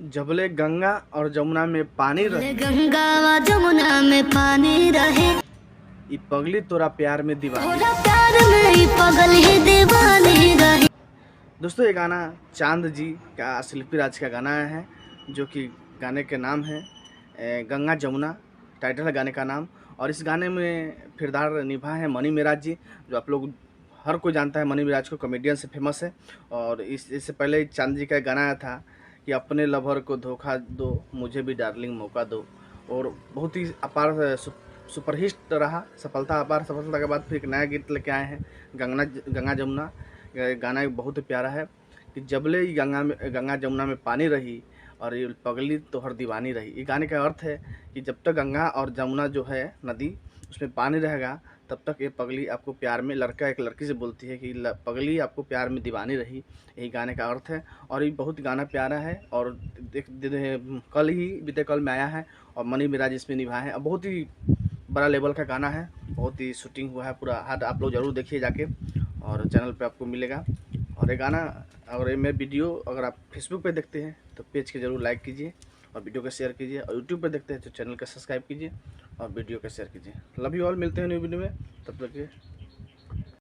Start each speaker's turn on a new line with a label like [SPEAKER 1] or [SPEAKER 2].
[SPEAKER 1] जबले गंगा और जमुना में पानी रहे,
[SPEAKER 2] गंगा व जमुना में पानी रहे,
[SPEAKER 1] ई पगली तोरा प्यार में दीवानी।
[SPEAKER 2] तोरा प्यार में ई पगल ही दीवानी रहे।
[SPEAKER 1] दोस्तों ये गाना चांद जी का शिल्पी राज का गाना है, जो कि गाने के नाम है गंगा जमुना, टाइटल है गाने का नाम। और इस गाने में किरदार निभा है मनी मिराज जी, जो आप लोग हर कोई जानता है मनी मिराज को, कॉमेडियन से फेमस है। और इससे पहले चांद जी का एक गाना आया था कि अपने लवर को धोखा दो, मुझे भी डार्लिंग मौका दो, और बहुत ही अपार सुपरहिट रहा, अपार सफलता के बाद फिर एक नया गीत लेके आए हैं गंगा जमुना। गाना बहुत ही प्यारा है कि जबले गंगा जमुना में पानी रही और ये पगली तोहर दीवानी रही। ये गाने का अर्थ है कि जब तक गंगा और जमुना जो है नदी, उसमें पानी रहेगा, तब तक ये पगली आपको प्यार में, लड़का एक लड़की से बोलती है कि पगली आपको प्यार में दीवानी रही। यही गाने का अर्थ है और ये बहुत गाना प्यारा है। और कल ही बीते कल में आया है और मनी मिराज इसमें निभाए हैं। और बहुत ही बड़ा लेवल का गाना है, बहुत ही शूटिंग हुआ है पूरा। हाथ आप लोग ज़रूर देखिए जाके, और चैनल पे आपको मिलेगा। और ये गाना, अगर ये मेरे वीडियो अगर आप फेसबुक पे देखते हैं तो पेज के ज़रूर लाइक कीजिए और वीडियो को शेयर कीजिए, और यूट्यूब पे देखते हैं तो चैनल का सब्सक्राइब कीजिए और वीडियो को शेयर कीजिए। लव यू ऑल, मिलते हैं न्यू वीडियो में, तब तक के